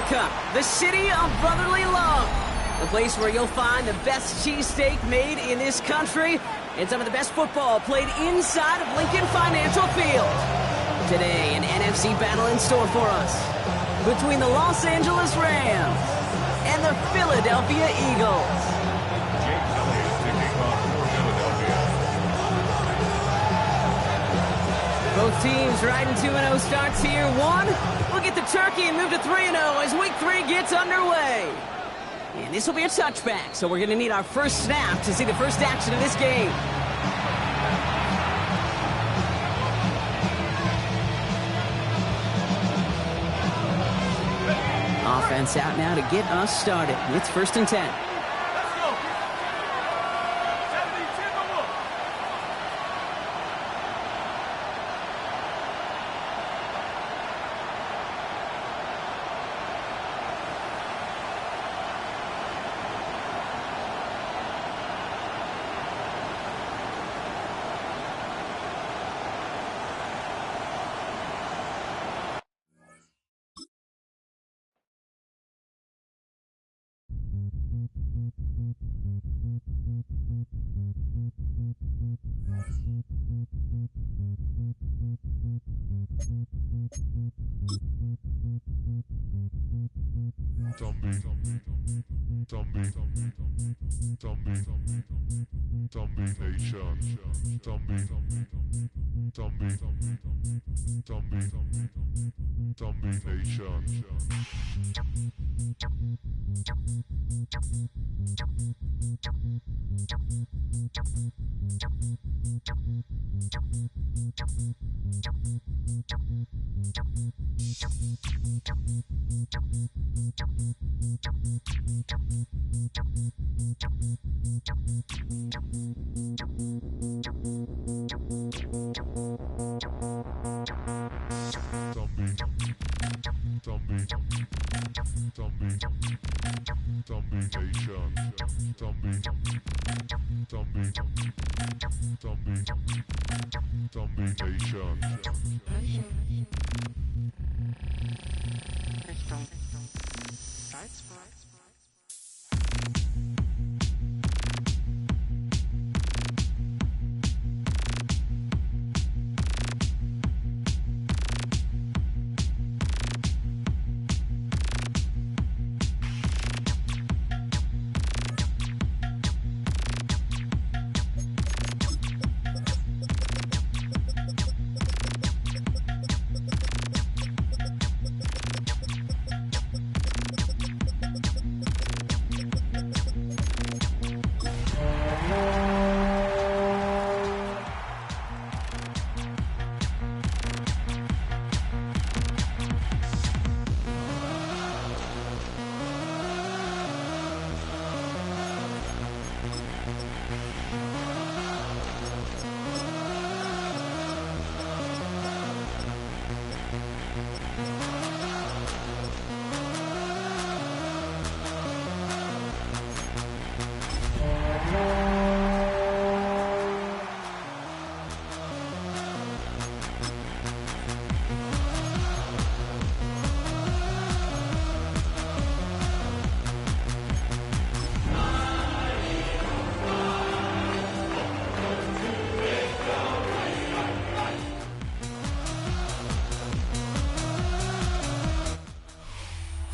America, the city of brotherly love. The place where you'll find the best cheesesteak made in this country and some of the best football played inside of Lincoln Financial Field. Today, an NFC battle in store for us between the Los Angeles Rams and the Philadelphia Eagles. Both teams riding 2-0 starts here. One, we'll get the turkey and move to 3-0 as week 3 gets underway. And this will be a touchback, so we're going to need our first snap to see the first action of this game. Offense out now to get us started. It's 1st and 10.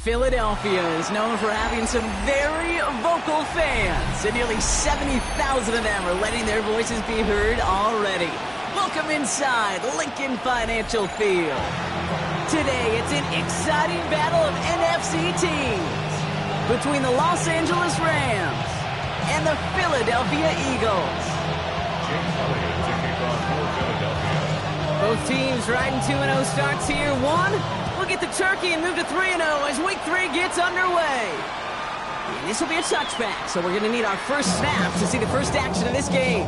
Philadelphia is known for having some very vocal fans, and nearly 70,000 of them are letting their voices be heard already. Welcome inside Lincoln Financial Field. Today, it's an exciting battle of NFC teams between the Los Angeles Rams and the Philadelphia Eagles. Both teams riding 2-0 starts here. One, we'll get the turkey and move to 3-0 as week 3 gets underway. And this will be a touchback, so we're going to need our first snap to see the first action of this game.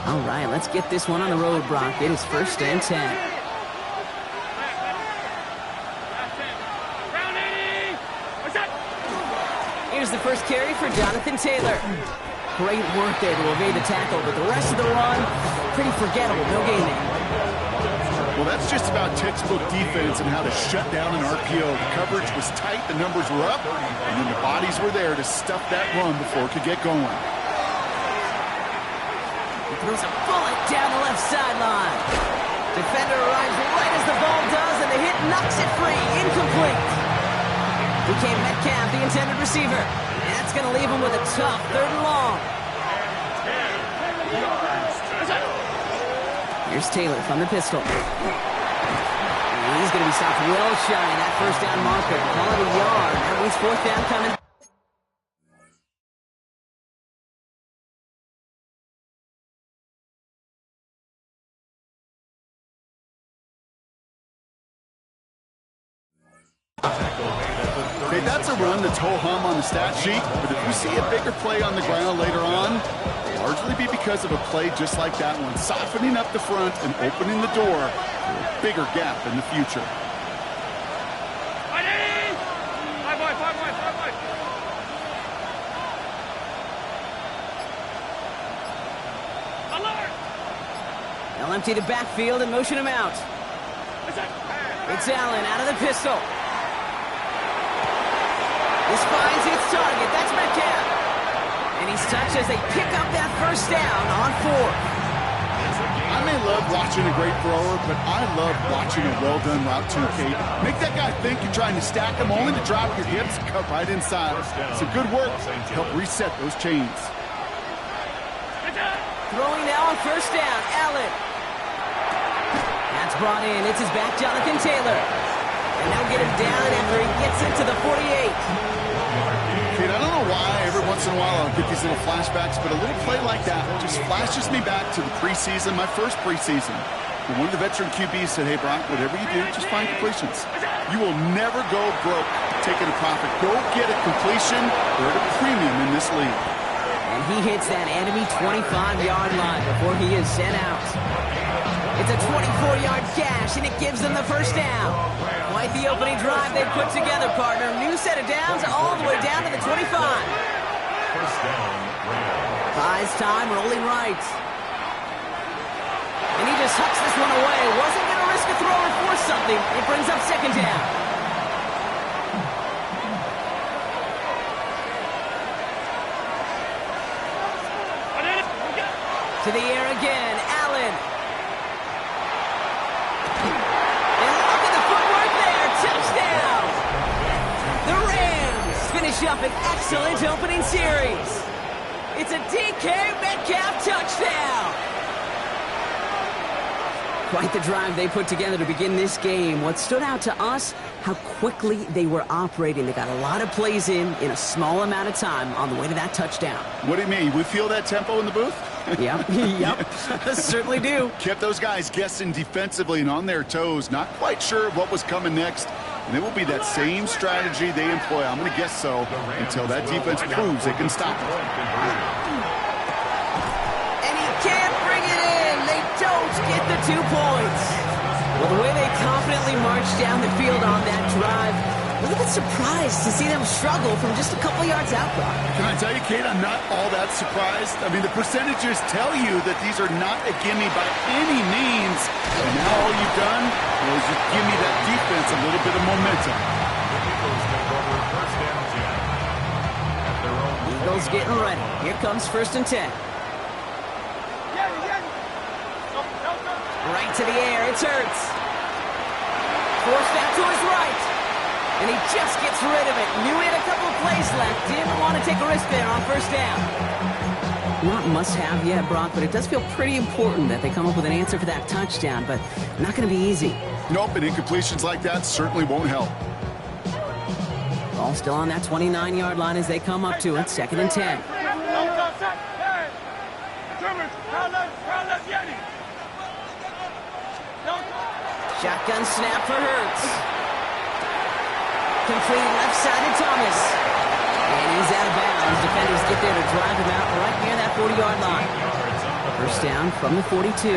All right, let's get this one on the road, Brock. It is 1st and 10. Here's the first carry for Jonathan Taylor. Great work there to evade the tackle, but the rest of the run, pretty forgettable. No gain there. Well, that's just about textbook defense and how to shut down an RPO. The coverage was tight, the numbers were up, and then the bodies were there to stuff that run before it could get going. He throws a bullet down the left sideline. Defender arrives right as the ball does, and the hit knocks it free. Incomplete. Became Metcalf, the intended receiver. And that's going to leave him with a tough 3rd and long. Here's Taylor from the pistol. And he's going to be stopped well shy of that first down marker. Call it a yard. That means 4th down coming. Okay, that's a run that's ho-hum on the stat sheet, but if you see a bigger play on the ground later on, it'll largely be because of a play just like that one, softening up the front and opening the door for a bigger gap in the future. They'll empty the backfield and motion him out. It's Allen out of the pistol. This finds its target. That's Metcalf. And he's touched as they pick up that first down on 4th. I may love watching a great thrower, but I love watching a well-done route too, Kate. Make that guy think you're trying to stack him only to drop your hips and cut right inside. Some good work to help reset those chains. Throwing now on 1st down. Allen. That's brought in. It's his back, Jonathan Taylor. And they'll get him down after he gets into the 48. Kate, I don't know why every once in a while I'll get these little flashbacks, but a little play like that just flashes me back to the preseason, my first preseason. And one of the veteran QBs said, hey, Brock, whatever you do, just find completions. You will never go broke taking a profit. Go get a completion. They're at a premium in this league. And he hits that enemy 25-yard line before he is sent out. It's a 24-yard gash, and it gives them the first down. Quite the opening drive they put together, partner. New set of downs all the way down to the 25. Buys time, rolling right. And he just hucks this one away. Wasn't going to risk a throw or force something. It brings up 2nd down. To the air again, Allen. Up an excellent opening series. It's a DK Metcalf touchdown. Quite the drive they put together to begin this game. What stood out to us, how quickly they were operating. They got a lot of plays in a small amount of time on the way to that touchdown. What do you mean? We feel that tempo in the booth? Yep, certainly do. Kept those guys guessing defensively and on their toes, not quite sure what was coming next. And it will be that same strategy they employ, I'm going to guess so, until that defense proves they can stop it. And he can't bring it in. They don't get the 2 points. Well, the way they confidently marched down the field on that drive, a little bit surprised to see them struggle from just a couple yards out, Brock. Can I tell you, Kate, I'm not all that surprised. I mean, the percentages tell you that these are not a gimme by any means. And now all you've done is just give me that defense a little bit of momentum. Eagles getting ready. Here comes 1st and 10. Right to the air. It's Hurts. Forced out to his right. And he just gets rid of it. Knew he had a couple of plays left. Didn't want to take a risk there on 1st down. Not must-have yet, Brock, but it does feel pretty important that they come up with an answer for that touchdown, but not going to be easy. Nope, and incompletions like that certainly won't help. Ball still on that 29-yard line as they come up to it. 2nd and 10. Shotgun snap for Hurts. Complete left side to Thomas. And he's out of bounds. Defenders get there to drive him out right near that 40-yard line. 1st down from the 42.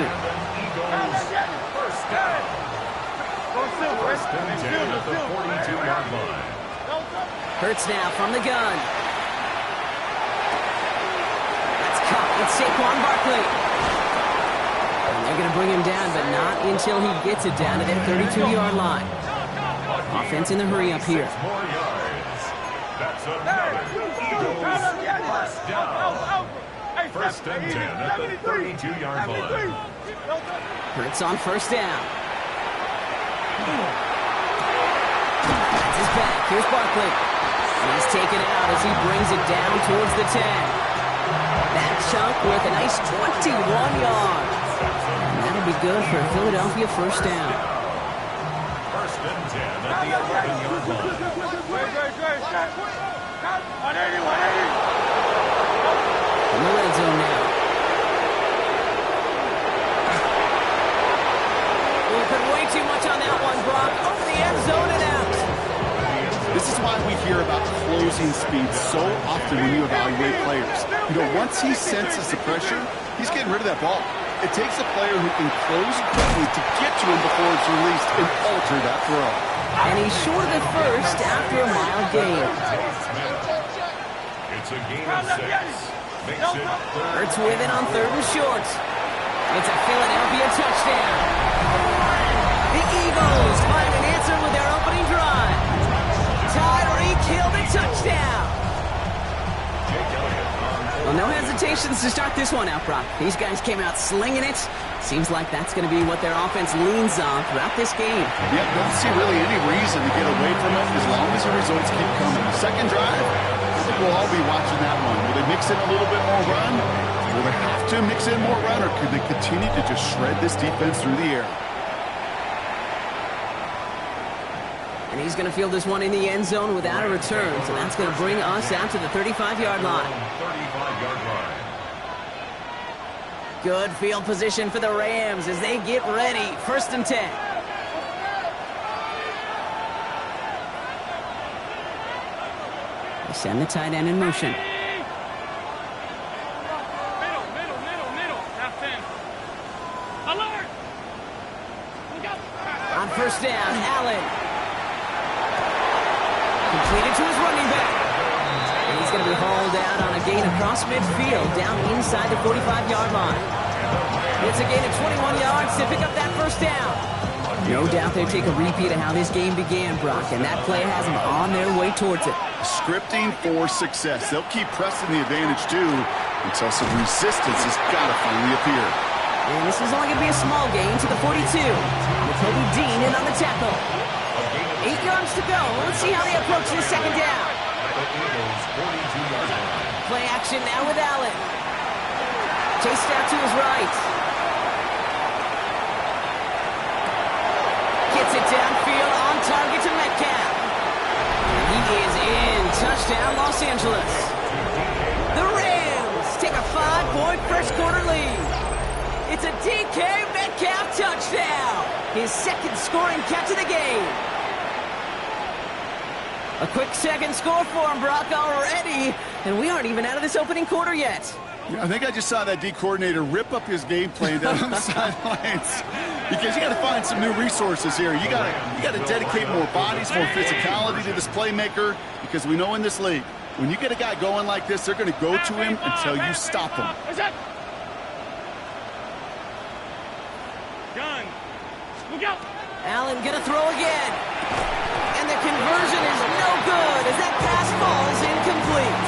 Hurts now from the gun. It's Saquon Barkley. And they're going to bring him down, but not until he gets it down to their 32-yard line. Offense in the hurry up here. That's another Eagles first down. First and 10 at the 32-yard line. Hurts on first down. That's his back. Here's Barkley. And he's taken out as he brings it down towards the 10. That chunk worth a nice 21 yards. And that'll be good for a Philadelphia first down. First and 10 at the 11-yard line. In the red zone now. We'll put way too much on that one, Brock. Over the end zone and out. This is why we hear about closing speed so often when you evaluate players. You know, once he senses the pressure, he's getting rid of that ball. It takes a player who can close quickly to get to him before it's released and alter that throw. And he's short of the first after a mild gain. It's a gain of 6. Makes it Hurts with it on third and short. It's a Philadelphia touchdown. The Eagles find an answer with their opening drive. Tyreek Hill, the touchdown. Well, no hesitations to start this one out, Brock. These guys came out slinging it. Seems like that's going to be what their offense leans on throughout this game. Yeah, don't see really any reason to get away from it as long as the results keep coming. The second drive, I think we'll all be watching that one. Will they mix in a little bit more run? Will they have to mix in more run, or could they continue to just shred this defense through the air? And he's going to field this one in the end zone without a return. So that's going to bring us out to the 35-yard line. 35-yard line. Good field position for the Rams as they get ready. First and 10. They send the tight end in motion. Middle. That's in. Alert! On first down, Allen. Completed to his running back. And he's going to be hauled out on a gain across midfield, down inside the 45-yard line. It's a gain of 21 yards to pick up that first down. No doubt they take a repeat of how this game began, Brock, and that play has them on their way towards it. Scripting for success. They'll keep pressing the advantage, too, until some resistance has got to finally appear. And this is only going to be a small gain to the 42. With Kobe Dean in on the tackle. 8 yards to go. Let's see how they approach this second down. Play action now with Allen. Chased out to his right. Gets it downfield on target to Metcalf. He is in. Touchdown, Los Angeles. The Rams take a 5-point first quarter lead. It's a DK Metcalf touchdown. His second scoring catch of the game. A quick second score for him, Brock, already. And we aren't even out of this opening quarter yet. I think I just saw that D coordinator rip up his game plan down on the sidelines, because you got to find some new resources here. You got to dedicate more bodies, more physicality to this playmaker, because we know in this league, when you get a guy going like this, they're going to go to him until you stop him. Gun. Look out. Allen gonna throw again. And the conversion is no good as that pass falls incomplete.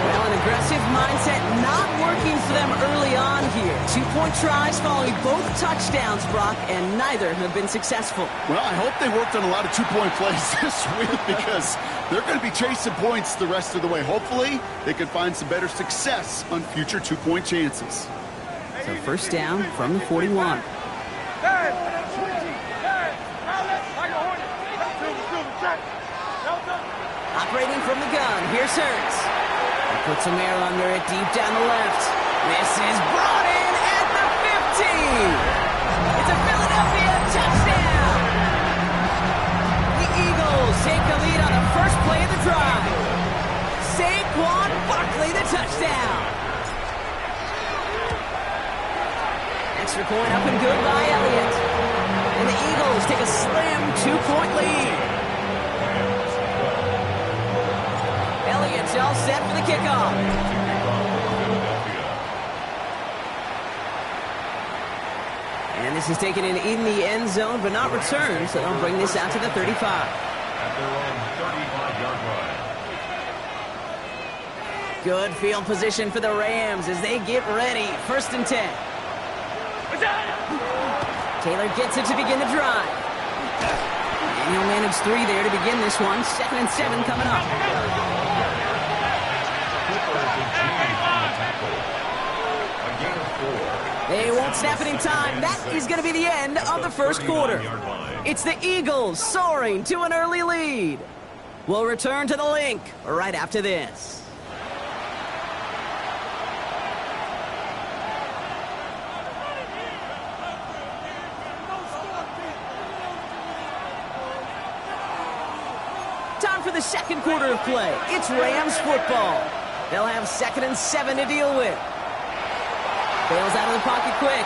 Well, an aggressive mindset not working for them early on here. 2-point tries following both touchdowns, Brock, and neither have been successful. Well, I hope they worked on a lot of 2-point plays this week, because they're going to be chasing points the rest of the way. Hopefully, they can find some better success on future 2-point chances. So first down from the 41. Operating from the gun, here's Hurts. He puts some air under it deep down the left. This is brought in at the 15. It's a Philadelphia touchdown. The Eagles take the lead on the first play of the drive. Saquon Barkley, the touchdown. Extra point up and good by Elliott. And the Eagles take a slim 2-point lead. Elliott's all set for the kickoff. And this is taken in the end zone, but not returned, so they'll bring this out to the 35. At their own 35-yard line. Good field position for the Rams as they get ready. 1st and 10. Taylor gets it to begin the drive. And he'll manage 3 there to begin this one. 2nd and 7 coming up. They won't snap it in time. That is going to be the end of the first quarter. It's the Eagles soaring to an early lead. We'll return to the link right after this. Time for the second quarter of play. It's Rams football. They'll have 2nd and 7 to deal with. Bails out of the pocket quick.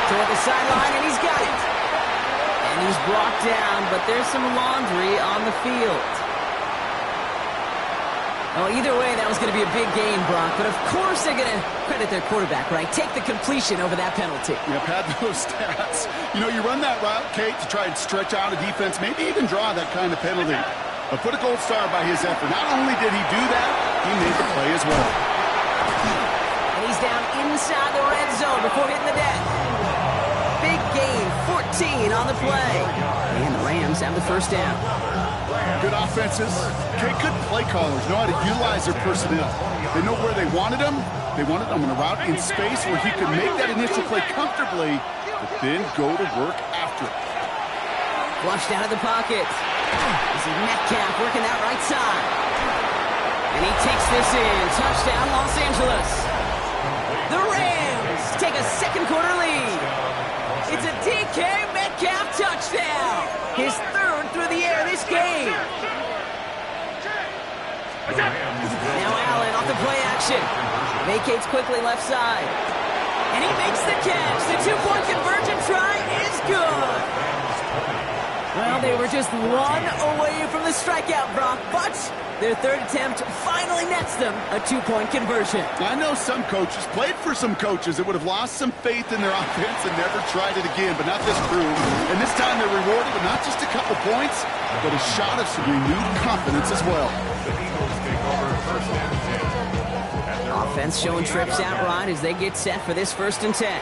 Toward the sideline, and he's got it. And he's brought down, but there's some laundry on the field. Well, either way, that was going to be a big game, Brock. But of course they're going to credit their quarterback, right? Take the completion over that penalty. Yep, had those stats. You know, you run that route, Kate, to try and stretch out a defense, maybe even draw that kind of penalty. But put a gold star by his effort. Not only did he do that, he made the play as well. And he's down inside the red zone before hitting the deck. Big gain, 14 on the play. And the Rams have the 1st down. Good offenses. Okay, good play callers know how to utilize their personnel. They know where they wanted him. They wanted him in a route in space where he could make that initial play comfortably, but then go to work after it. Flushed out of the pocket. This is Metcalf working that right side. And he takes this in. Touchdown, Los Angeles. The Rams take a second quarter lead. It's a DK Metcalf touchdown. His 3rd through the air this game. Now Allen off the play action. Vacates quickly left side. And he makes the catch. The 2-point conversion try is good. Well, they were just 1 away from the strikeout, Brock, but their 3rd attempt finally nets them a 2-point conversion. I know some coaches, played for some coaches that would have lost some faith in their offense and never tried it again, but not this crew. And this time they're rewarded with not just a couple points, but a shot of some renewed confidence as well. The Eagles take over 1st and 10. Offense showing trips out right as they get set for this 1st and 10.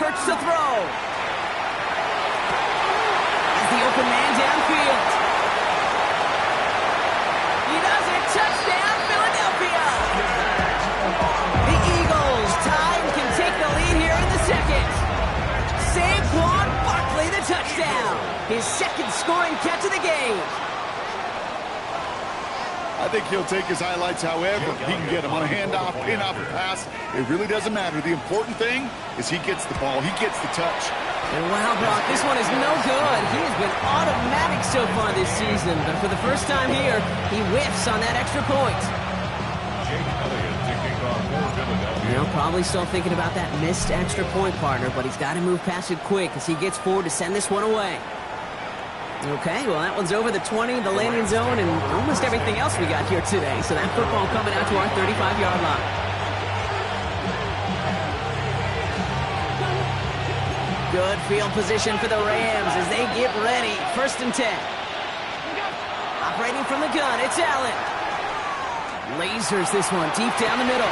Hurts to throw. As the open man downfield. He does it. Touchdown, Philadelphia. The Eagles tie and can take the lead here in the 2nd. Saquon Barkley, the touchdown. His 2nd scoring catch of the game. I think he'll take his highlights however he can get them on a handoff, pin-off, or pass. It really doesn't matter. The important thing is he gets the ball. He gets the touch. And wow, Brock, this one is no good. He has been automatic so far this season, but for the first time here, he whiffs on that extra point. Jake Elliott to kick off for Philadelphia. You know, probably still thinking about that missed extra point, partner, but he's got to move past it quick as he gets forward to send this one away. Okay, well, that one's over the 20, the landing zone, and almost everything else we got here today. So that football coming out to our 35-yard line. Good field position for the Rams as they get ready. 1st and 10. Operating from the gun, it's Allen. Lasers this one deep down the middle.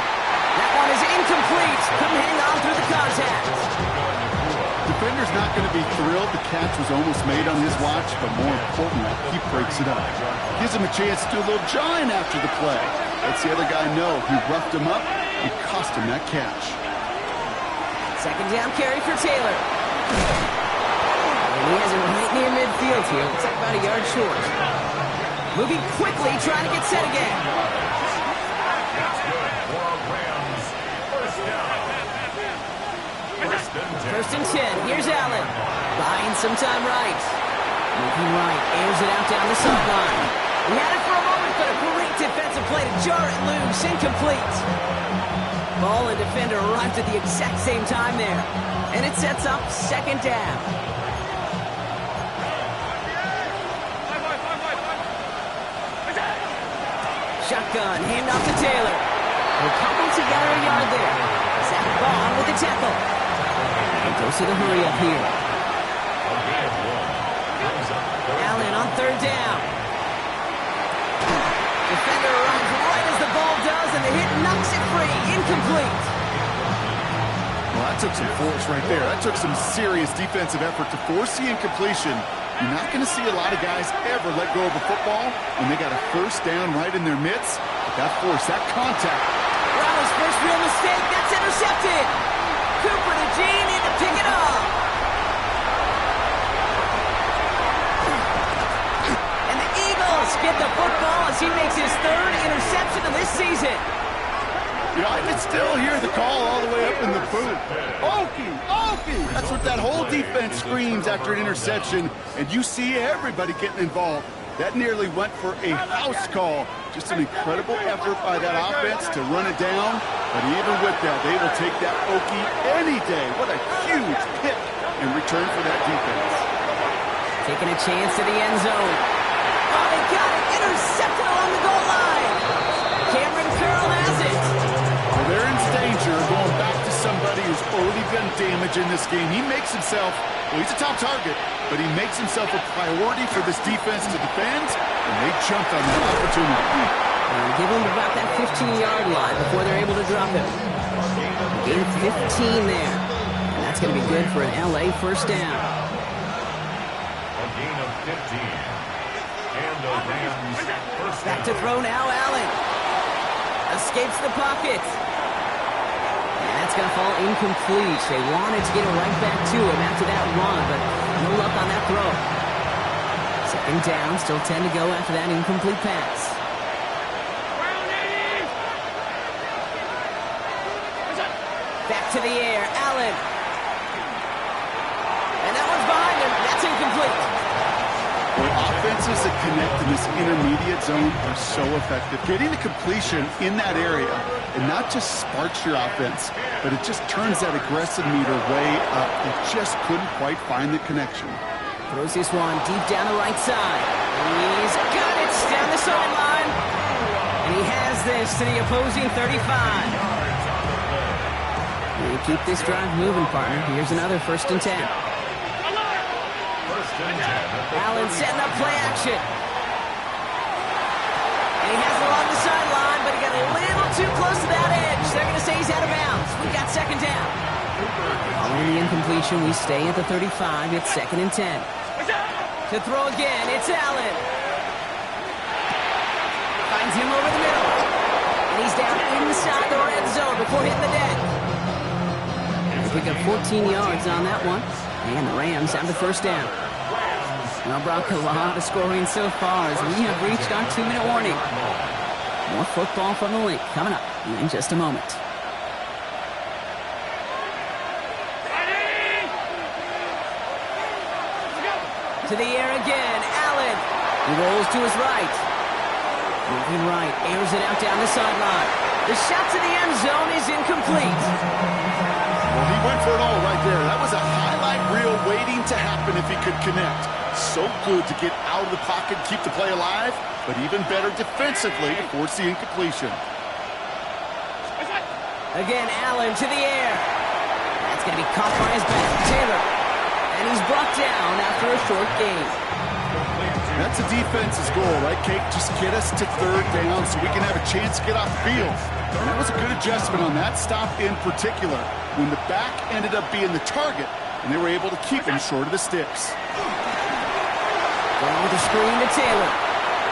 That one is incomplete. Couldn't hang on through the contact. Defender's not going to be thrilled the catch was almost made on his watch, but more importantly, he breaks it up. Gives him a chance to do a little jawing after the play. Lets the other guy know he roughed him up. It cost him that catch. 2nd down carry for Taylor. And he has it right near midfield here. Looks like about a yard short. Moving quickly, trying to get set again. That's good for Rams. 1st down. 1st and 10. Here's Allen. Buying some time right. Moving right. Airs it out down the sideline. He had it for a moment, but a great defensive play to jar it loose. Incomplete. Ball and defender arrived at the exact same time there. And it sets up 2nd down. shotgun. Hand off to Taylor. They'll couple together a yard there. Zach Bond with the tackle. And goes to the hurry up here. Allen on third down. Defender arrives right as the ball does, and the hit knocks it free. Incomplete. Well, that took some force right there. That took some serious defensive effort to force the incompletion. You're not going to see a lot of guys ever let go of a football when they got a first down right in their midst. But that force, that contact. Ronald's first real mistake. That's intercepted. Cooper to Gene in to pick it up. And the Eagles get the football as he makes his third interception of this season. You know, I can still hear the call all the way up in the booth. Okie, Okie! That's what that whole defense screams after an interception, and you see everybody getting involved. That nearly went for a house call. Just an incredible effort by that offense to run it down, but even with that, they will take that Okie any day. What a huge pick in return for that defense. Taking a chance to the end zone. Oh, they got it! Intercepted along the goal line! Cameron Curl has it! Well, they're in danger of going back to somebody who's already done damage in this game. He makes himself, well, he's a top target, but he makes himself a priority for this defense to defend, and they jumped on that opportunity. Give him about that 15-yard line before they're able to drop him. Gain 15 there, and that's going to be good for an LA first down. A gain of 15. And the Rams first down. Back to throw now, Allen. Escapes the pocket. And that's going to fall incomplete. They wanted to get it right back to him after that run, but no luck on that throw. Second down, still 10 to go after that incomplete pass. Back to the air, Allen. And that one's behind him. That's incomplete. Well, offenses that connect in this intermediate zone are so effective. Getting the completion in that area, and not just sparks your offense, but it just turns that aggressive meter way up. It just couldn't quite find the connection. Throws this one deep down the right side. He's got it down the sideline. And he has this to the opposing 35. We keep this drive moving, partner. Here's another 1st and 10. Allen setting up play action. And he has it along the sideline, but he got a little too close to that edge. They're going to say he's out of bounds. We've got 2nd down. Following the incompletion, we stay at the 35. It's 2nd and 10. To throw again, it's Allen. Finds him over the middle. And he's down inside the red zone before hitting the deck. Pick up 14 yards on that one. And the Rams have the 1st down. Well, Brock, a lot of scoring so far as we have reached our 2-minute warning. More football from the link coming up in just a moment. To the air again, Allen. He rolls to his right. Moving right, airs it out down the sideline. The shot to the end zone is incomplete. Well, he went for it all right there. That was a highlight reel waiting to happen if he could connect. So good to get out of the pocket, keep the play alive, but even better defensively to force the incompletion. Again, Allen to the air. That's going to be caught by his back, Taylor. And he's brought down after a short gain. That's a defense's goal, right, Kate? Just get us to 3rd down so we can have a chance to get off the field. And that was a good adjustment on that stop in particular, when the back ended up being the target, and they were able to keep him short of the sticks. Going with the screen to Taylor.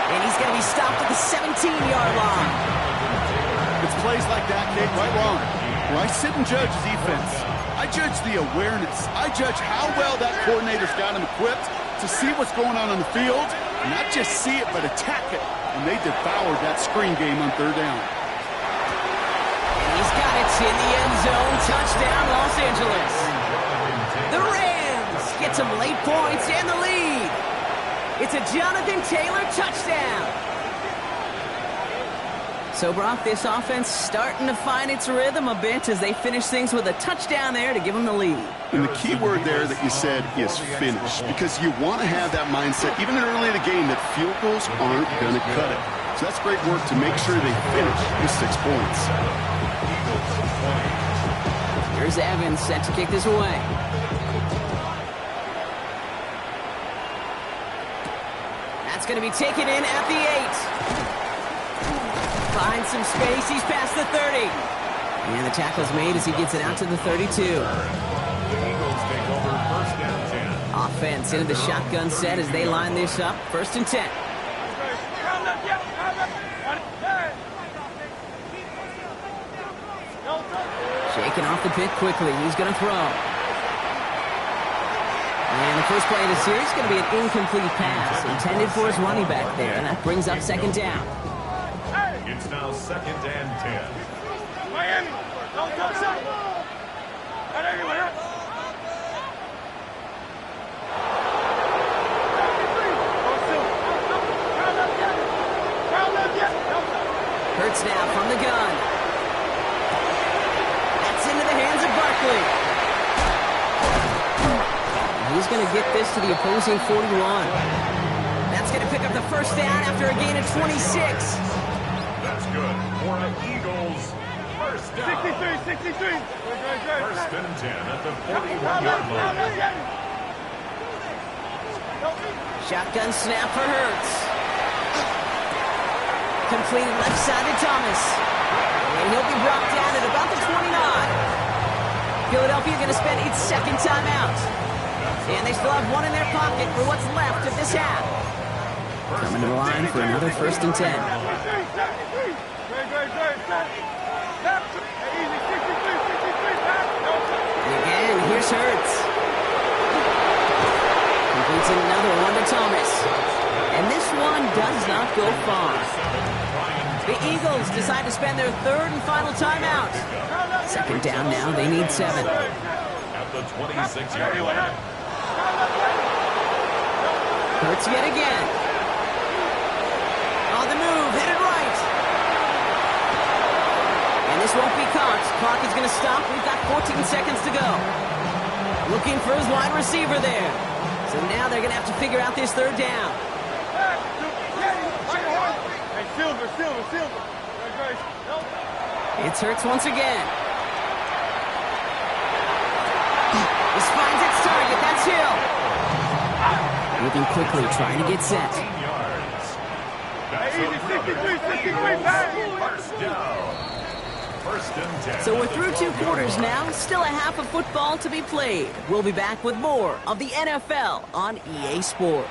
And he's going to be stopped at the 17-yard line. It's plays like that, Kate, right wrong. Where I sit and judge defense, I judge the awareness. I judge how well that coordinator's got him equipped to see what's going on the field, and not just see it, but attack it. And they devoured that screen game on 3rd down. And he's got it in the end zone. Touchdown, Los Angeles. The Rams get some late points and the lead. It's a Jonathan Taylor touchdown. So, Brock, this offense starting to find its rhythm a bit as they finish things with a touchdown there to give them the lead. And the key word there that you said is finish, because you want to have that mindset, even early in the game, that field goals aren't going to cut it. So that's great work to make sure they finish with 6 points. Here's Evans set to kick this away. That's going to be taken in at the 8. Finds some space. He's past the 30. And the tackle's made as he gets it out to the 32. The Eagles take over 1st and 10. Offense into the shotgun set as they line this up. 1st and 10. Shaking off the pick quickly. He's going to throw. And the first play of the series is going to be an incomplete pass intended for his running back there. And that brings up 2nd down. It's now 2nd and 10. Miami, don't touch that. Not anywhere. Hurts now from the gun. That's into the hands of Barkley. He's going to get this to the opposing 41. That's going to pick up the 1st down after a gain of 26. That's good for the Eagles. 1st down. 63. 1st and 10 at the 41-yard line. Shotgun snap for Hurts. Completed left side to Thomas. And he'll be brought down at about the 29. Philadelphia going to spend its 2nd timeout. And they still have one in their pocket for what's left of this half. Coming to the line for another 1st and 10. And again, here's Hurts. Completes another one to Thomas. And this one does not go far. The Eagles decide to spend their 3rd and final timeout. 2nd down now, they need 7. At the 26-yard line. Hurts yet again. On the move, hit it right. And this won't be caught. Clock is going to stop. We've got 14 seconds to go. Looking for his wide receiver there. So now they're going to have to figure out this 3rd down. Silver. It's Hurts once again. This finds its target. That's Hill. Moving quickly, trying to get set. 15 yards. That's a 1st down. 1st and 10. So we're through 2 quarters now. Still a half of football to be played. We'll be back with more of the NFL on EA Sports.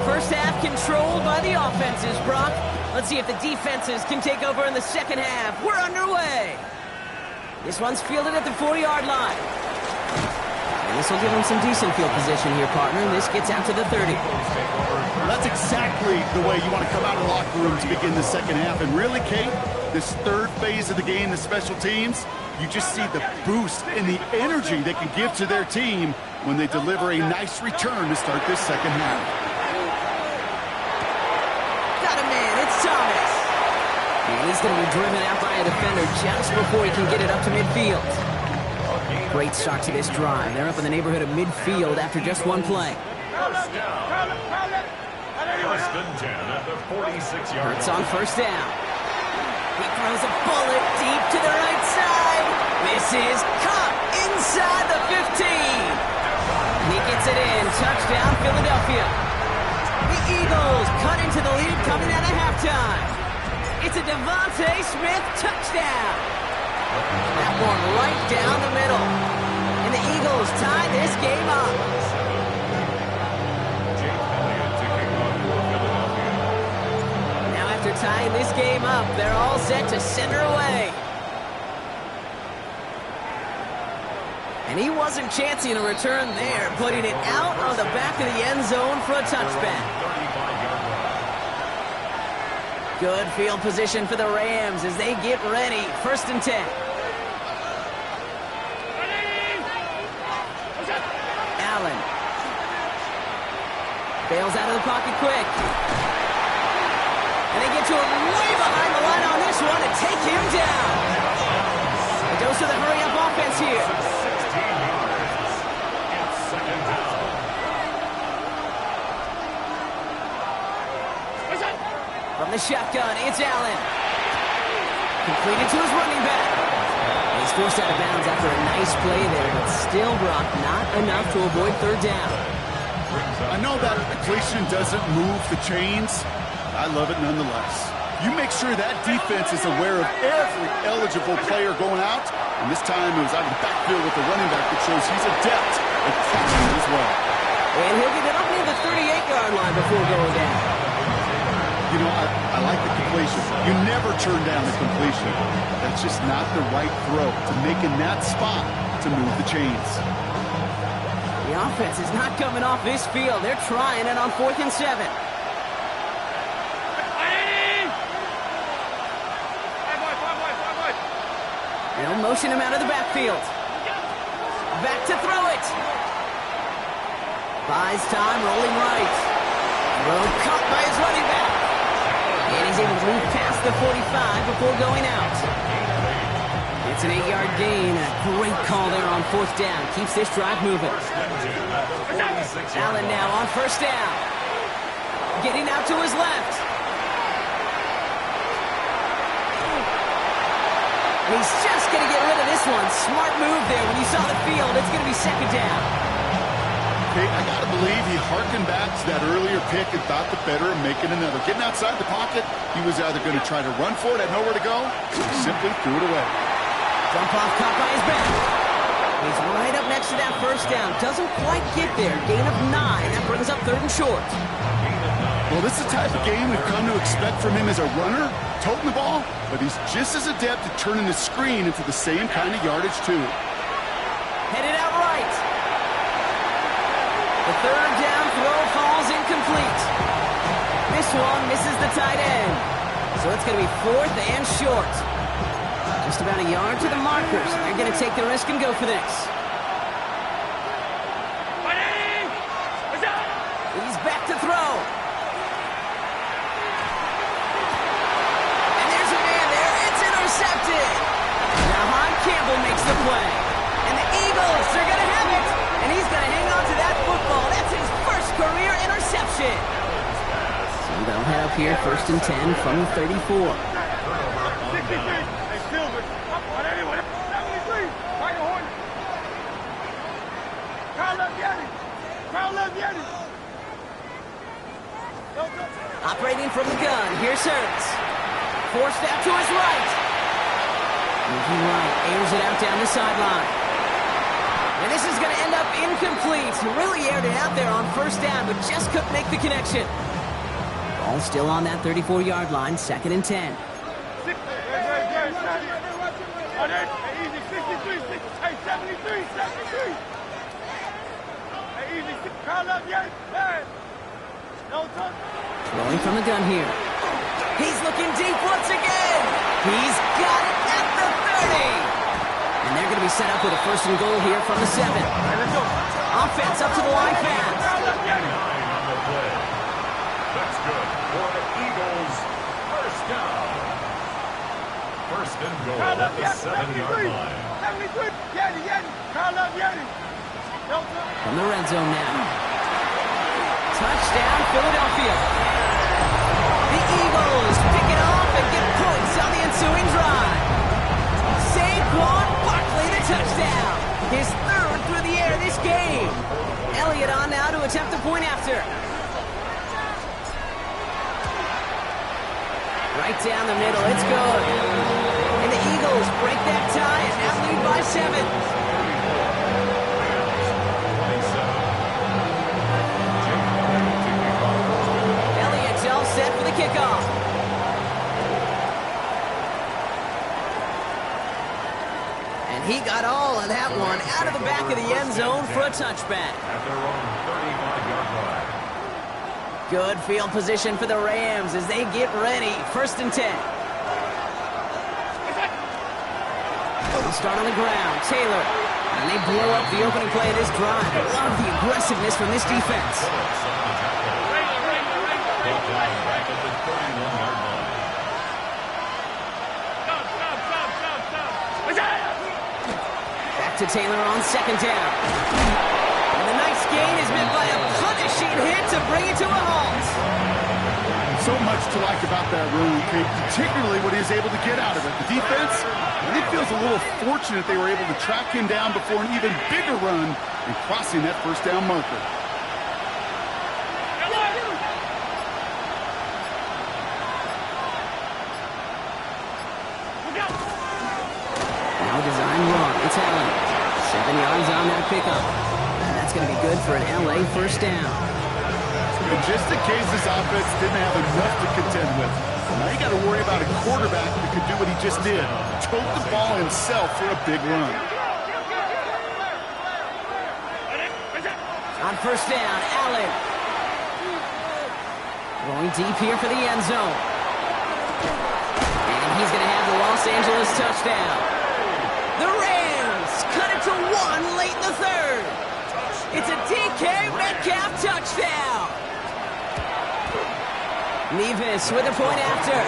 First half controlled by the offenses, Brock. Let's see if the defenses can take over in the 2nd half. We're underway. This one's fielded at the 4-yard line. And this will give them some decent field position here, partner. This gets out to the 30. That's exactly the way you want to come out of the locker room to begin the 2nd half. And really, Kate, this 3rd phase of the game, the special teams, you just see the boost and the energy they can give to their team when they deliver a nice return to start this 2nd half. Thomas. And he's going to be driven out by a defender just before he can get it up to midfield. Great start to this drive. They're up in the neighborhood of midfield after just one play. 1st down. 1st and 10 at the 46-yard line. Hurts on 1st down. He throws a bullet deep to the right side. This is caught inside the 15. And he gets it in. Touchdown, Philadelphia. The Eagles cut into the lead coming out of halftime. It's a Devontae Smith touchdown. That one right down the middle. And the Eagles tie this game up. Now after tying this game up, they're all set to send her away. And he wasn't chancing a return there, putting it out on the back of the end zone for a touchback. Good field position for the Rams as they get ready. 1st and 10. Allen. Bails out of the pocket quick. And they get to him way behind the line on this one and take him down. It goes to the hurry-up offense here. 16 yards. It's 2nd down. the shotgun. It's Allen. Completed to his running back. He's forced out of bounds after a nice play there, but still, Brock, not enough to avoid third down. I know that completion doesn't move the chains. I love it nonetheless. You make sure that defense is aware of every eligible player going out. And this time it was out of the backfield with the running back that shows he's adept at catching as well. And he'll get it up near the 38-yard line before going down. You know, I like the completion. You never turn down the completion. That's just not the right throw to make in that spot to move the chains. The offense is not coming off this field. They're trying it on 4th and 7. They'll motion him out of the backfield. Back to throw it. Buys time, rolling right. Throw caught by his running back. And he's able to move past the 45 before going out. It's an 8-yard gain. A great call there on 4th down. Keeps this drive moving. Allen now on 1st down. Getting out to his left. And he's just going to get rid of this one. Smart move there. When you saw the field, it's going to be 2nd down. Okay, I got to believe he harkened back to that earlier pick and thought the better of making another. Getting outside the pocket, he was either going to try to run for it, had nowhere to go, or he simply threw it away. Dump off caught by his back. He's right up next to that 1st down. Doesn't quite get there. Gain of 9. That brings up 3rd and short. Well, this is the type of game we've come to expect from him as a runner, toting the ball, but he's just as adept at turning the screen into the same kind of yardage, too. Headed out right. The 3rd down throw falls incomplete. This one misses the tight end. So it's going to be 4th and short. Just about a yard to the markers. They're going to take the risk and go for this. He's back to throw. And there's a man there. It's intercepted. Now Campbell makes the play. And the Eagles are going to have it. And he's going to hang on to that football. That's his first career interception. So they'll head up here 1st and 10 from the 34. Operating from the gun, here's Hurts. Forced out to his right. Moving right, airs it out down the sideline. And this is going to end up incomplete. Really aired it out there on 1st down, but just couldn't make the connection. Ball still on that 34-yard line, 2nd and 10. Throwing from the gun here. He's looking deep once again. He's got it at the 30. And they're going to be set up with a 1st and goal here from the 7. Offense up to the line fast. That's good for the Eagles. 1st down. 1st and goal at the 7-yard line. From the red zone now. Touchdown, Philadelphia. The Eagles pick it off and get points on the ensuing drive. Saquon Barkley, the touchdown. His 3rd through the air this game. Elliott on now to attempt the point after. Right down the middle, it's good. And the Eagles break that tie and now lead by 7. Set for the kickoff. And he got all of that one out of the back of the end zone for a touchback. At their own 35-yard line. Good field position for the Rams as they get ready. 1st and 10. They'll start on the ground. Taylor. And they blow up the opening play of this drive. Love the aggressiveness from this defense. Back at the 31-yard line. Back to Taylor on 2nd down. And the nice gain is met by a punishing hit to bring it to a halt. So much to like about that run, particularly what he was able to get out of it. The defense, I think, feels a little fortunate they were able to track him down before an even bigger run and crossing that first down marker. Now design wrong. It's Allen. 7 yards on that pickup. And that's going to be good for an LA first down. And just in case this offense didn't have enough to contend with, now you got to worry about a quarterback that could do what he just did. Tote the ball himself for a big run. On first down, Allen. Going deep here for the end zone. And he's going to have the Los Angeles touchdown. The Rams cut it to 1 late in the third. It's a DK Metcalf touchdown. Nevis with a point after.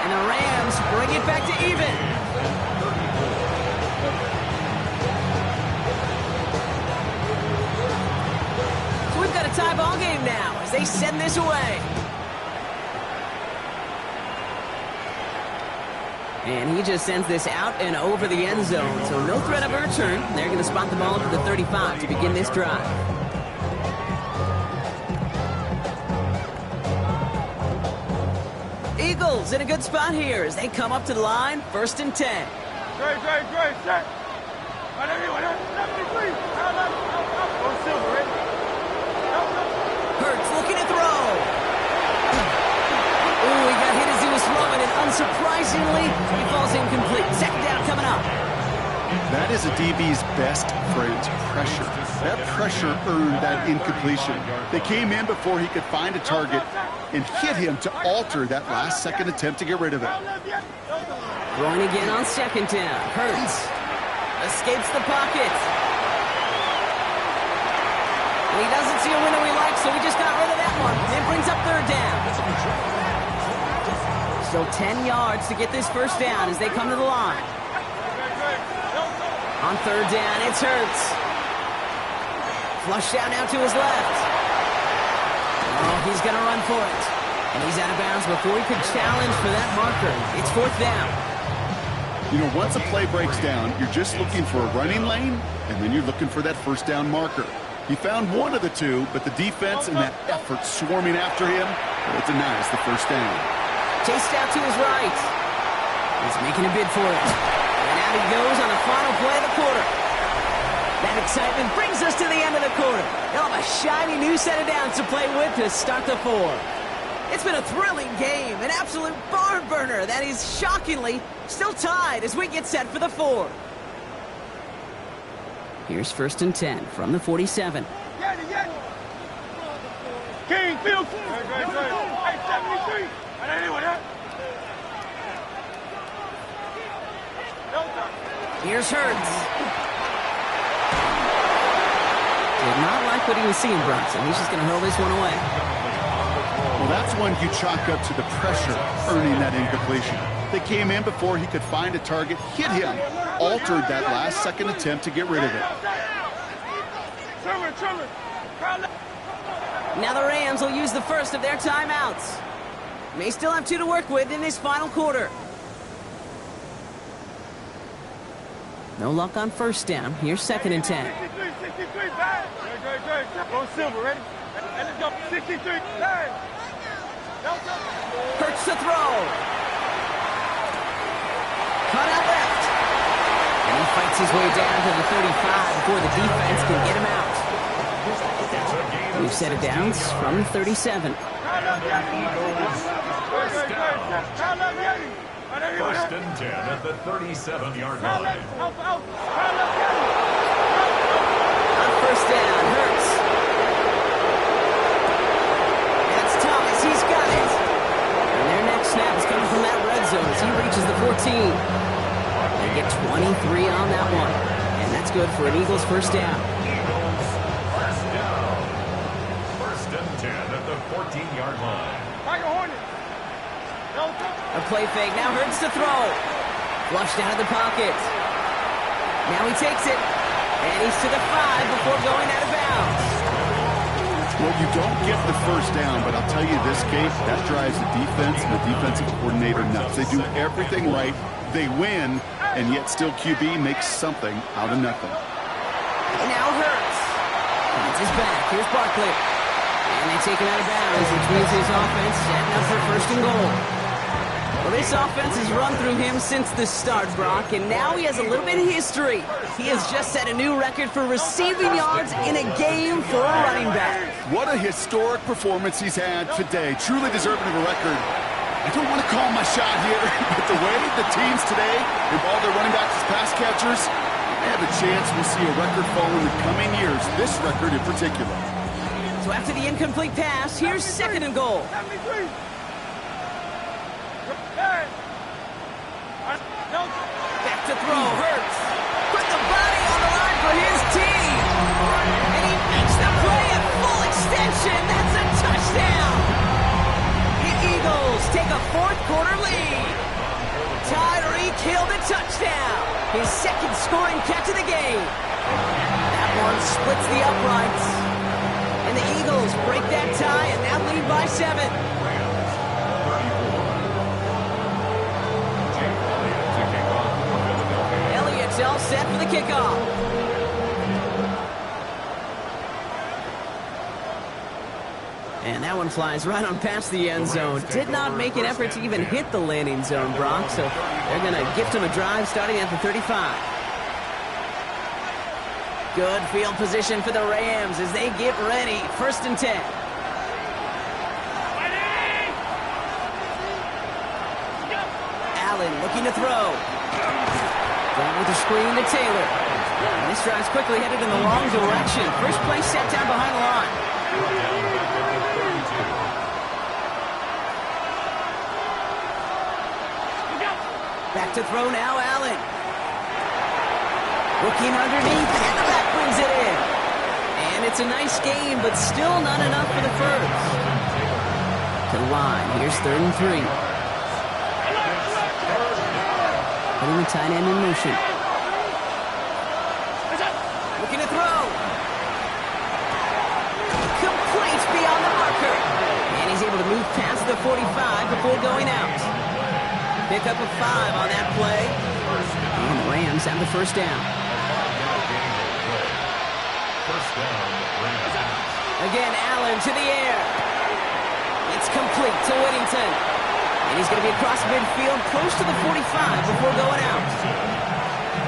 And the Rams bring it back to even. So we've got a tie ball game now as they send this away. And he just sends this out and over the end zone. So no threat of a return. They're going to spot the ball up at the 35 to begin this drive. Eagles in a good spot here as they come up to the line, 1st and 10. Great, set. On everyone, 73. Go silver, ready? Hurts looking to throw. Ooh, he got hit as he was throwing, and unsurprisingly, he falls incomplete. 2nd down coming up. That is a DB's best friend, pressure. That pressure earned that incompletion. They came in before he could find a target and hit him to alter that last-second attempt to get rid of it. Throwing again on 2nd down. Hurts escapes the pocket. And he doesn't see a window he likes, so he just got rid of that one. It brings up 3rd down. Still 10 yards to get this 1st down as they come to the line. On 3rd down, it's Hurts. Flushed out now to his left. Oh, he's going to run for it. And he's out of bounds before he could challenge for that marker. It's 4th down. You know, once a play breaks down, you're just looking for a running lane, and then you're looking for that 1st down marker. He found one of the two, but the defense and that effort swarming after him, it denies the 1st down. Chased out to his right. He's making a bid for it. And out he goes on the final play of the quarter. That excitement brings us to the end of the quarter. They'll have a shiny new set of downs to play with to start the 4. It's been a thrilling game, an absolute barn burner that is shockingly still tied as we get set for the 4. Here's 1st and 10 from the 47. King, Field. Great. Hey, 73. On anyone, Here's Hurts. Did not like what he was seeing, Bronson. He's just going to hurl this one away. Well, that's one you chalk up to the pressure earning that incompletion. They came in before he could find a target, hit him, altered that last-second attempt to get rid of it. Now the Rams will use the first of their timeouts. May still have 2 to work with in this final quarter. No luck on 1st down. Here's 2nd and 10. 63, bang. Great. Go silver, ready? And let's go. 63, bang. Hurts to throw. Cut out left. And he fights his way down to the 35 before the defense can get him out. We've set it down from the 37. First and 10 at the 37-yard line. On 1st down, Hurts. That's Thomas. He's got it. And their next snap is coming from that red zone as he reaches the 14. They get 23 on that one. And that's good for an Eagles 1st down. Eagles first down. 1st and 10 at the 14-yard line. A play fake. Now Hurts to throw. Flushed out of the pocket. Now he takes it. And he's to the 5 before going out of bounds. Well, you don't get the first down, but I'll tell you this, Kate, that drives the defense and the defensive coordinator nuts. They do everything right. They win, and yet still QB makes something out of nothing. Now Hurts. It's his back. Here's Barkley. And they take him out of bounds, which means his offense setting up for first and goal. Well, this offense has run through him since the start, Brock, and now he has a little bit of history. He has just set a new record for receiving yards in a game for a running back. What a historic performance he's had today. Truly deserving of a record. I don't want to call my shot here, but the way the teams today involve their running backs as pass catchers, they have a chance we'll see a record fall in the coming years, this record in particular. So after the incomplete pass, here's second and goal. Back to throw, Hurts. Put the body on the line for his team. And he makes the play at full extension. That's a touchdown. The Eagles take a fourth-quarter lead. Tyreek Hill the touchdown. His second scoring catch of the game. That one splits the uprights. And the Eagles break that tie and now lead by 7. Elliott's all set for the kickoff. And that one flies right on past the end zone. Did not make an effort to even hit the landing zone, Brock, so they're going to gift him a drive starting at the 35. Good field position for the Rams as they get ready. First and 10. Allen looking to throw. Going with the screen to Taylor. And this drive's quickly headed in the wrong direction. First play set down behind the line. Back to throw now, Allen. Looking underneath, and that brings it in. And it's a nice game, but still not enough for the first. To the line, here's 3rd and 3. Putting the tight end in motion. Looking to throw. Complete beyond the marker. And he's able to move past the 45 before going out. Pick up a 5 on that play. And the Rams have the first down. Again, Allen to the air. It's complete to Whittington. And he's going to be across midfield close to the 45 before going out.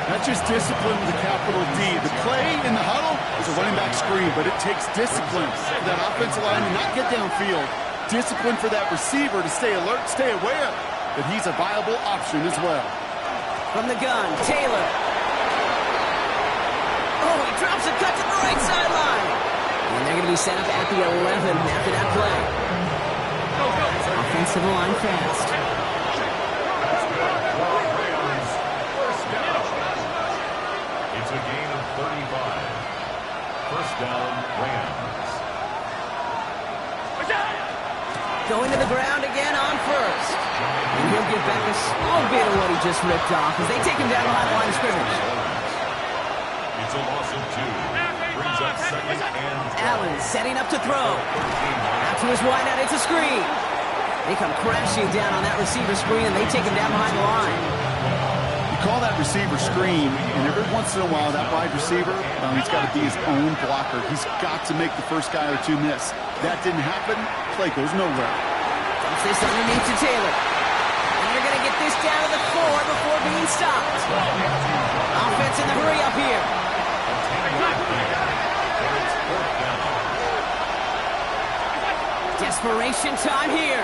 That's just discipline with a capital D. The play in the huddle is a running back screen, but it takes discipline for that offensive line to not get downfield. Discipline for that receiver to stay alert, stay aware that he's a viable option as well. From the gun, Taylor. Oh, he drops a cut to the right sideline. And they're going to be set up at the 11 after that play. Offensive line fast. It's a gain of 35. First down, Rams. Going to the ground again on first. And he'll get back a small bit of what he just ripped off as they take him down behind the line of scrimmage. It's a loss of 2. Brings up 2nd and 10. Allen setting up to throw. Out to his wideout, it's a screen. They come crashing down on that receiver screen and they take him down behind the line. You call that receiver screen, and every once in a while that wide receiver, he's got to be his own blocker. He's got to make the first guy or two miss. That didn't happen. Play goes nowhere. Dumps this underneath to Taylor. And they're going to get this down to the 4 before being stopped. Offense in the hurry up here. Desperation time here.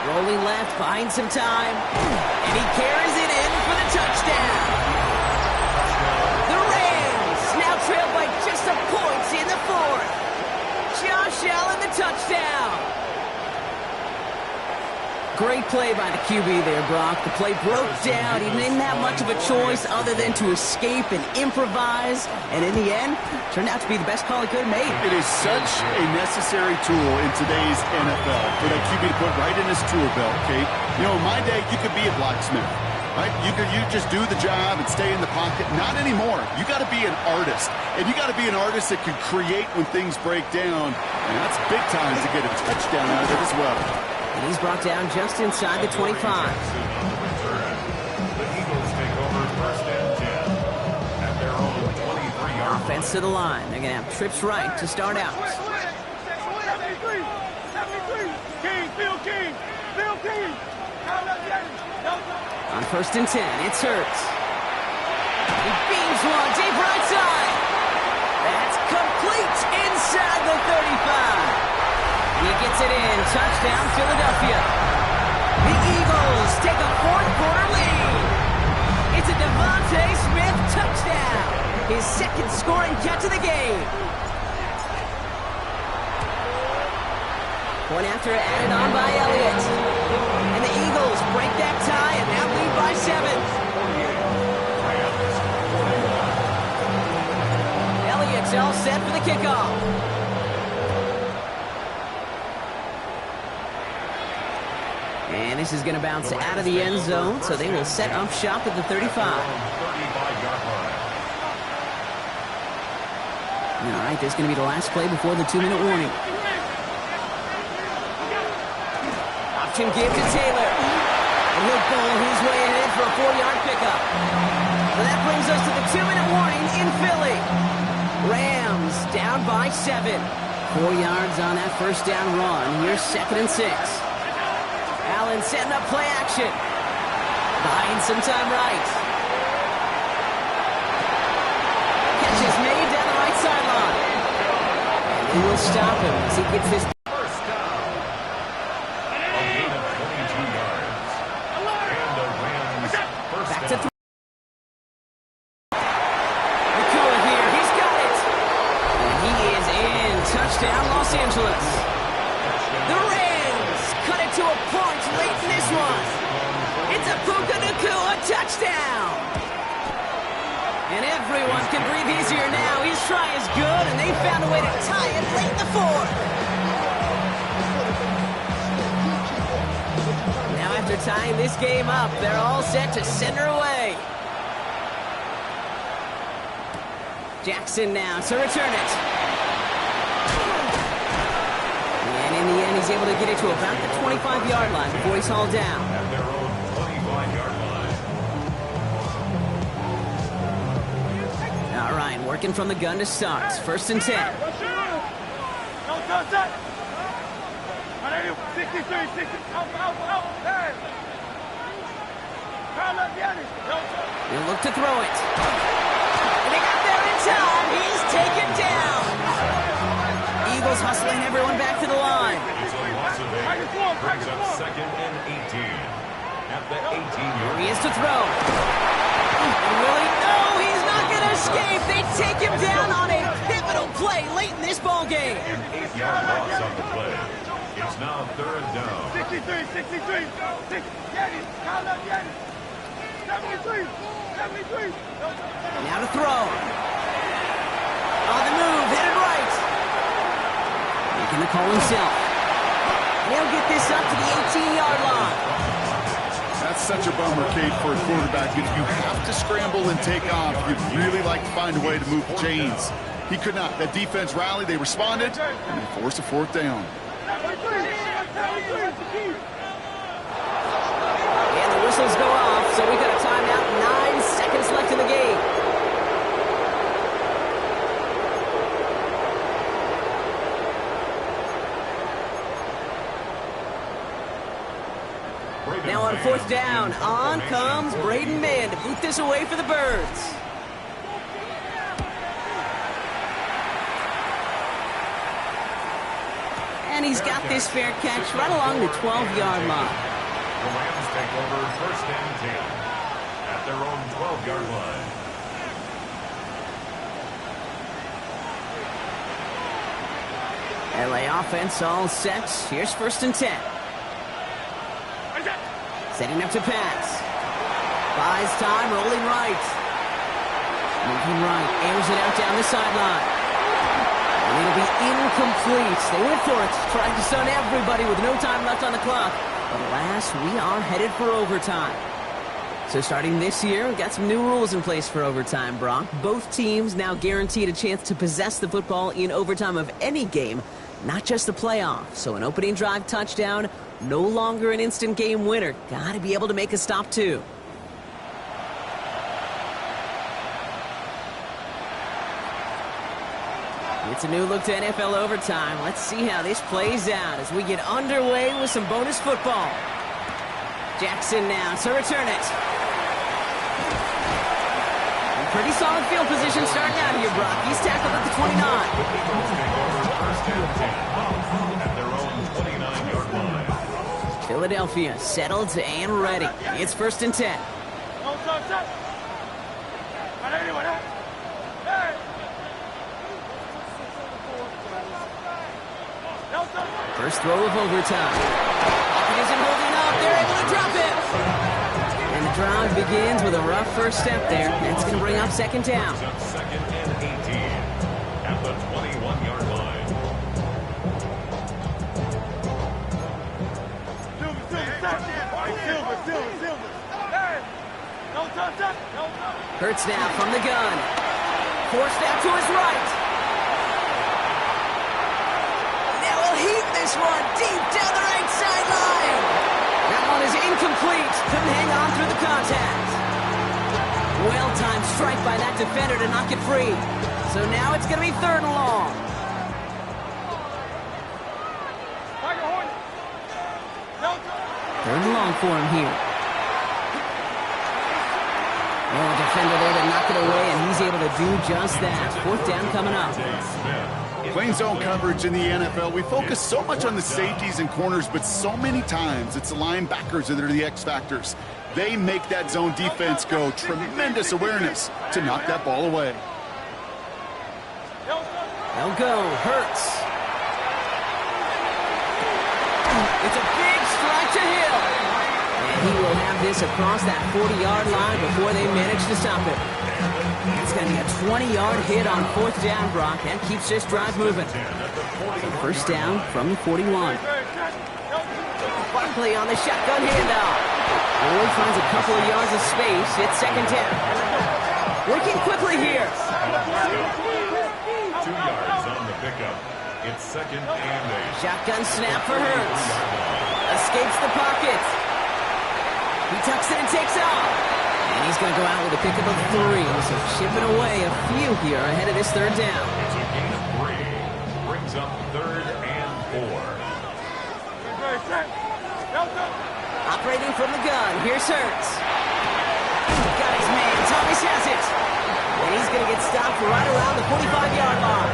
Rolling left, buying some time. And he carries it in for the touchdown. The Rams now trail by just a point in the 4th. Josh Allen, the touchdown. Great play by the QB there, Brock. The play broke down. He didn't have much of a choice other than to escape and improvise. And in the end, turned out to be the best call he could have made. It is such a necessary tool in today's NFL for that QB to put right in his tool belt, Kate. You know, in my day, you could be a blacksmith, right? You just do the job and stay in the pocket. Not anymore. You got to be be an artist. And you got to be an artist that can create when things break down. And that's big time to get a touchdown out of it as well. And he's brought down just inside the 25. The Eagles take over first and 10 at their own 23-yard line. Offense to the line. They're going to have trips right to start out. 73. King, Phil King. Phil King. On first and 10, it's Hurts. He beams one deep right side. That's complete inside the 35. He gets it in. Touchdown, Philadelphia. The Eagles take a fourth-quarter lead. It's a Devontae Smith touchdown. His second scoring catch of the game. Point after added on by Elliott. And the Eagles break that tie and now lead by 7. Elliott's all set for the kickoff. And this is going to bounce out of the end zone, so they will set up shop at the 35. All right, this is going to be the last play before the 2-minute warning. Option give to Taylor. And he'll bowl his way ahead for a 4-yard pickup. And that brings us to the 2-minute warning in Philly. Rams down by 7. 4 yards on that first down run. Here's 2nd and 6. Allen setting up play action. Buying some time right. Catch is made down the right sideline. And he will stop him as he gets his First down. A gain of 22 yards. And the Rams first back down. to Nakua here. He's got it. And he is in. Touchdown, Los Angeles. The Rams cut it to a point late in this one. It's a Puka Nakua touchdown. And everyone can breathe easier now. His try is good, and they found a way to tie it late in the fourth. Now after tying this game up, they're all set to send her away. Jackson now to return it. And in the end, he's able to get it to about the 25-yard line before he's hauled down. At their own 25-yard line. All right, working from the gun to start. First and 10. Don't touch that. 63, 60. Out. Hey. He'll look to throw it. And they got there in time. He's taken down. Eagles hustling everyone back to the line. It's a loss of 8. Brings up 2nd and 18. At the 18-yard He is to throw. And will he? No, he's not going to escape. They take him down on a pivotal play late in this ball game. An 8-yard loss on the play. It's now 3rd down. 63. 73. Now to throw. On the move, headed right. Making the call himself. He'll get this up to the 18-yard line. That's such a bummer, Kate, for a quarterback. If you have to scramble and take off, you'd really like to find a way to move the chains. He could not. That defense rallied, they responded, and they forced a 4th down. And the whistles go off, so we got a timeout. 9 seconds left in the game. Now on 4th down, on comes Braden Mann to boot this away for the Birds. And he's got this fair catch right along the 12-yard line. The Rams take over 1st and 10 at their own 12-yard line. LA offense all set. Here's 1st and 10. Setting up to pass. Buys time, rolling right. Moving right, airs it out down the sideline. And it'll be incomplete. They went for it, trying to stun everybody with no time left on the clock. But alas, we are headed for overtime. So starting this year, we've got some new rules in place for overtime, Brock. Both teams now guaranteed a chance to possess the football in overtime of any game, not just the playoff. So an opening drive touchdown, no longer an instant game winner. Got to be able to make a stop, too. It's a new look to NFL overtime. Let's see how this plays out as we get underway with some bonus football. Jackson now to return it. Pretty solid field position starting out here, Brock. He's tackled at the 29. Philadelphia settled and ready. It's 1st and 10. First throw of overtime. It isn't holding up. They're able to drop it. And the drive begins with a rough first step there. That's going to bring up 2nd down. 2nd and 18 at the 21-yard line. Hurts now from the gun. Forced out to his right. Now he'll heat this one deep down the right sideline. That one is incomplete. Couldn't hang on through the contact. Well-timed strike by that defender to knock it free. So now it's going to be 3rd and long. Third and long for him here. Well, the defender there to knock it away, and he's able to do just that. 4th down coming up. Playing zone coverage in the NFL, we focus so much on the safeties and corners, but so many times it's the linebackers that are the X factors. They make that zone defense go. Tremendous awareness to knock that ball away. They'll go. Hurts. It's a big strike to Hill. And he will have this across that 40-yard line before they manage to stop it. It's going to be a 20-yard hit on 4th down, Brock. That keeps this drive moving. First down from the 41. Barkley on the shotgun handoff. Boyd finds a couple of yards of space. It's 2nd down. Working quickly here. 2 yards on the pickup. It's 2nd and 8. Shotgun snap for Hurts. Escapes the pocket. He tucks it and takes off. And he's going to go out with a pickup of 3. So chipping away a few here ahead of this 3rd down. It's a gain of 3. Brings up 3rd and 4. Operating from the gun. Here's Hurts. Got his man. Thomas has it. And he's going to get stopped right around the 45-yard line.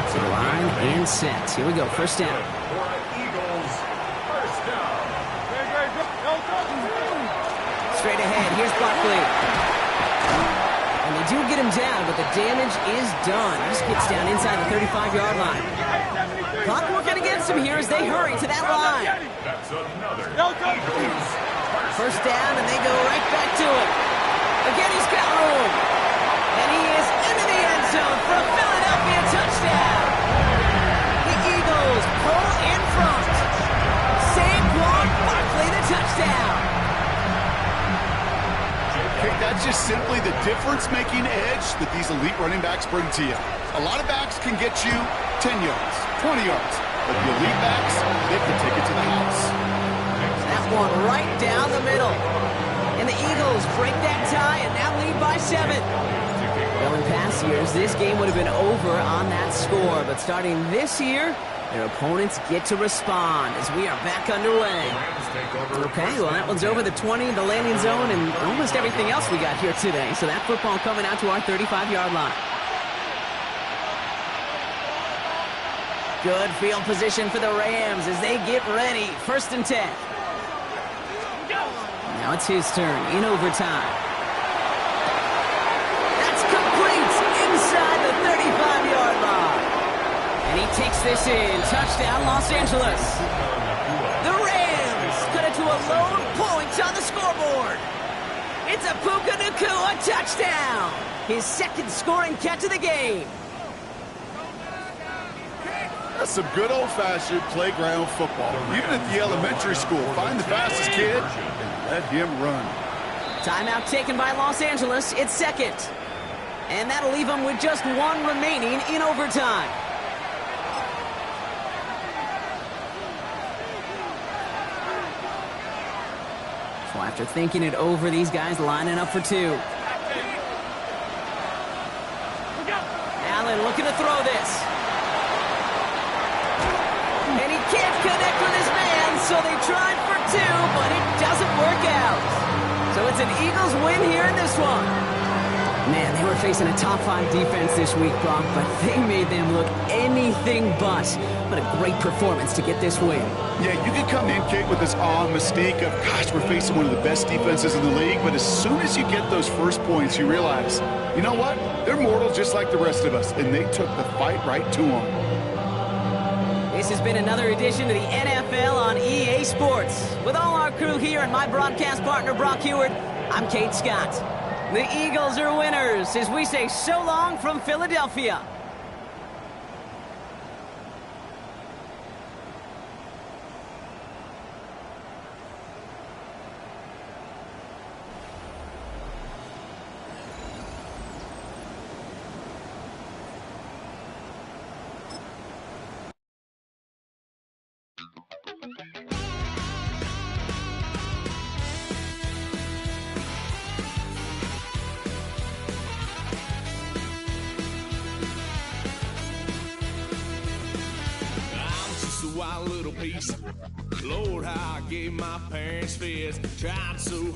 To the line and set. Here we go. 1st down. For Eagles, 1st down. Straight ahead. Here's Barkley. And they do get him down, but the damage is done. He just gets down inside the 35-yard line. Clock working against him here as they hurry to that line. That's another Eagles. 1st down, and they go right back to it. Again, he's got room. And he is into the end zone for a Philadelphia touchdown. The Eagles pull in front. Saquon Barkley, the touchdown. That's just simply the difference-making edge that these elite running backs bring to you. A lot of backs can get you 10 yards, 20 yards, but the elite backs, they can take it to the house. That one right down the middle. And the Eagles break that tie and now lead by 7. Well, in past years, this game would have been over on that score, but starting this year, their opponents get to respond as we are back underway. Okay, well, that one's over the 20, the landing zone, and almost everything else we got here today. So that football coming out to our 35-yard line. Good field position for the Rams as they get ready. 1st and 10. Now it's his turn in overtime. That's complete inside the 35-yard line. And he takes this in. Touchdown, Los Angeles. The Rams cut it to a lone point on the scoreboard. It's a Puka Nacua touchdown. His 2nd scoring catch of the game. That's some good old-fashioned playground football. Even at the elementary school, find the fastest kid and Let him run. Timeout taken by Los Angeles. It's second. And that'll leave them with just one remaining in overtime. So after thinking it over, these guys lining up for two. Allen looking to throw this. And he can't connect with his man, so they tried for two, but it doesn't work out. So it's an Eagles win here in this one. Man, they were facing a top-5 defense this week, Brock, but they made them look anything but. What a great performance to get this win. Yeah, you can come in, Kate, with this awe and mystique of, gosh, we're facing one of the best defenses in the league, but as soon as you get those first points, you realize, you know what? They're mortal just like the rest of us, and they took the fight right to them. This has been another edition of the NFL on EA Sports. With all our crew here and my broadcast partner, Brock Heward, I'm Kate Scott. The Eagles are winners as we say so long from Philadelphia. Wild little piece. Lord, how I gave my parents fits. Tried so hard.